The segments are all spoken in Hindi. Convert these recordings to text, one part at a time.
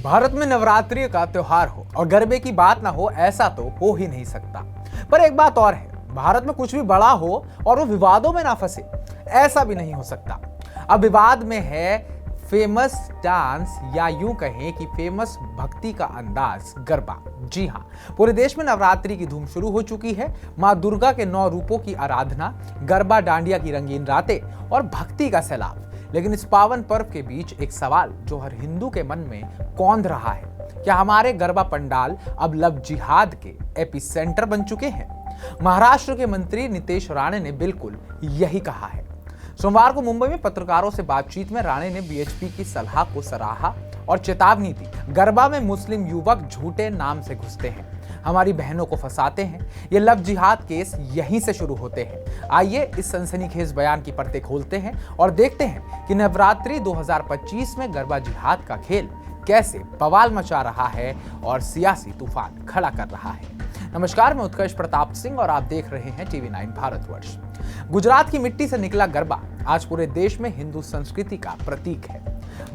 भारत में नवरात्रि का त्योहार हो और गरबे की बात ना हो, ऐसा तो हो ही नहीं सकता। पर एक बात और है, भारत में कुछ भी बड़ा हो और वो विवादों में ना फंसे, ऐसा भी नहीं हो सकता। अब विवाद में है फेमस डांस या यूं कहें कि फेमस भक्ति का अंदाज गरबा। जी हाँ, पूरे देश में नवरात्रि की धूम शुरू हो चुकी है। माँ दुर्गा के 9 रूपों की आराधना, गरबा डांडिया की रंगीन रातें और भक्ति का सैलाब। लेकिन इस पावन पर्व के बीच एक सवाल जो हर हिंदू के मन में कौंध रहा है, क्या हमारे गरबा पंडाल अब लव जिहाद के एपिसेंटर बन चुके हैं? महाराष्ट्र के मंत्री नीतेश राणे ने बिल्कुल यही कहा है। सोमवार को मुंबई में पत्रकारों से बातचीत में राणे ने बीएचपी की सलाह को सराहा और चेतावनी दी। गरबा में मुस्लिम युवक झूठे नाम से घुसते हैं, हमारी बहनों को फंसाते हैं। ये लव जिहाद केस यहीं से शुरू होते हैं। आइए इस सनसनीखेज बयान की परतें खोलते हैं और देखते हैं कि नवरात्रि 2025 में गरबा जिहाद का खेल कैसे बवाल मचा रहा है और सियासी तूफान खड़ा कर रहा है। नमस्कार, मैं उत्कर्ष प्रताप सिंह और आप देख रहे हैं टीवी 9 भारतवर्ष। गुजरात की मिट्टी से निकला गरबा आज पूरे देश में हिंदू संस्कृति का प्रतीक है।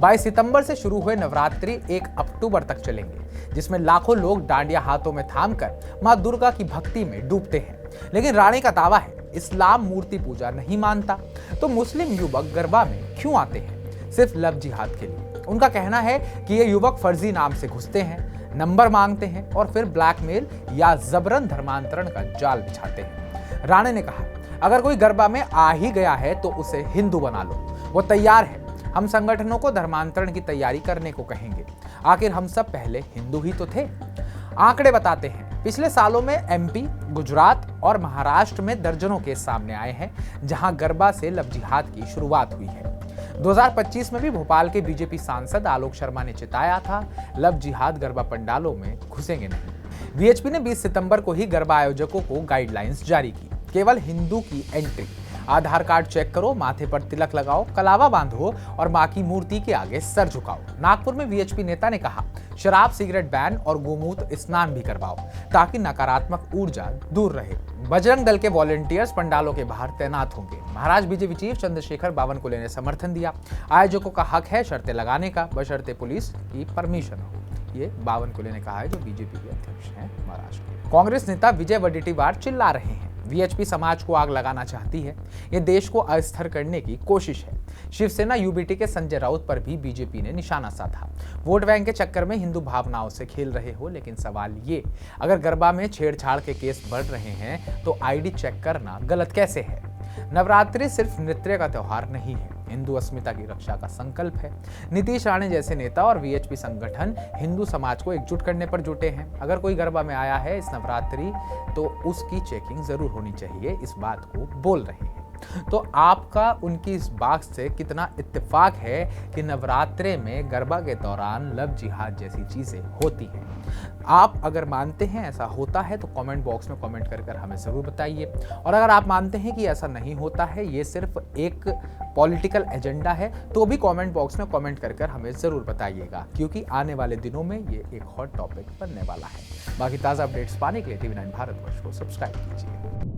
22 सितंबर से शुरू हुए नवरात्रि 1 अक्टूबर तक चलेंगे, जिसमें लाखों लोग डांडिया हाथों में थामकर मां दुर्गा की भक्ति में डूबते हैं। लेकिन राणे का दावा है, इस्लाम मूर्ति पूजा नहीं मानता, तो मुस्लिम युवक गरबा में क्यों आते हैं? सिर्फ लव जिहाद के लिए। उनका कहना है कि ये युवक फर्जी नाम से घुसते हैं, नंबर मांगते हैं और फिर ब्लैकमेल या जबरन धर्मांतरण का जाल बिछाते हैं। राणे ने कहा, अगर कोई गरबा में आ ही गया है तो उसे हिंदू बना लो, वो तैयार है। हम संगठनों को धर्मांतरण की तैयारी करने को कहेंगे। आखिर हम सब पहले हिंदू ही तो थे। आंकड़े बताते हैं, पिछले सालों में एमपी, गुजरात और महाराष्ट्र में दर्जनों केस सामने आए हैं जहां गरबा से लव जिहाद की शुरुआत हुई है। 2025 में भी भोपाल के बीजेपी सांसद आलोक शर्मा ने चिताया था, लव जिहाद गरबा पंडालों में घुसेंगे नहीं। बीएचपी ने 20 सितंबर को ही गरबा आयोजकों को गाइडलाइंस जारी की। केवल हिंदू की एंट्री, आधार कार्ड चेक करो, माथे पर तिलक लगाओ, कलावा बांधो और मां की मूर्ति के आगे सर झुकाओ। नागपुर में बीएचपी नेता ने कहा, शराब सिगरेट बैन और गोमूत्र स्नान भी करवाओ ताकि नकारात्मक ऊर्जा दूर रहे। बजरंग दल के वॉलंटियर्स पंडालों के बाहर तैनात होंगे। महाराष्ट्र बीजेपी चीफ चंद्रशेखर बावनकुले ने समर्थन दिया। आयोजकों का हक है शर्तें लगाने का, बशर्ते पुलिस की परमिशन हो। ये बावनकुले ने कहा है, जो बीजेपी के अध्यक्ष हैं महाराष्ट्र के। कांग्रेस नेता विजय वडेट्टीवार चिल्ला रहे हैं, वीएचपी समाज को आग लगाना चाहती है, ये देश को अस्थिर करने की कोशिश है। शिवसेना यूबीटी के संजय राउत पर भी बीजेपी ने निशाना साधा। वोट बैंक के चक्कर में हिंदू भावनाओं से खेल रहे हो। लेकिन सवाल ये, अगर गरबा में छेड़छाड़ के केस बढ़ रहे हैं तो आईडी चेक करना गलत कैसे है? नवरात्रि सिर्फ नृत्य का त्योहार नहीं है, हिंदू अस्मिता की रक्षा का संकल्प है। नीतीश राणे जैसे नेता और वीएचपी संगठन हिंदू समाज को एकजुट करने पर जुटे हैं। अगर कोई गरबा में आया है इस नवरात्रि तो उसकी चेकिंग जरूर होनी चाहिए, इस बात को बोल रहे हैं। तो आपका उनकी इस बात से कितना इत्तेफाक है कि नवरात्रे में गरबा के दौरान लव जिहाद जैसी चीजें होती हैं? आप अगर मानते हैं ऐसा होता है तो कमेंट बॉक्स में कमेंट कर हमें जरूर बताइए। और अगर आप मानते हैं कि ऐसा नहीं होता है, ये सिर्फ एक पॉलिटिकल एजेंडा है, तो भी कमेंट बॉक्स में कमेंट कर हमें जरूर बताइएगा, क्योंकि आने वाले दिनों में ये एक हॉट टॉपिक बनने वाला है। बाकी ताज़ा अपडेट्स पाने के लिए टीवी 9 भारतवर्ष को सब्सक्राइब कीजिए।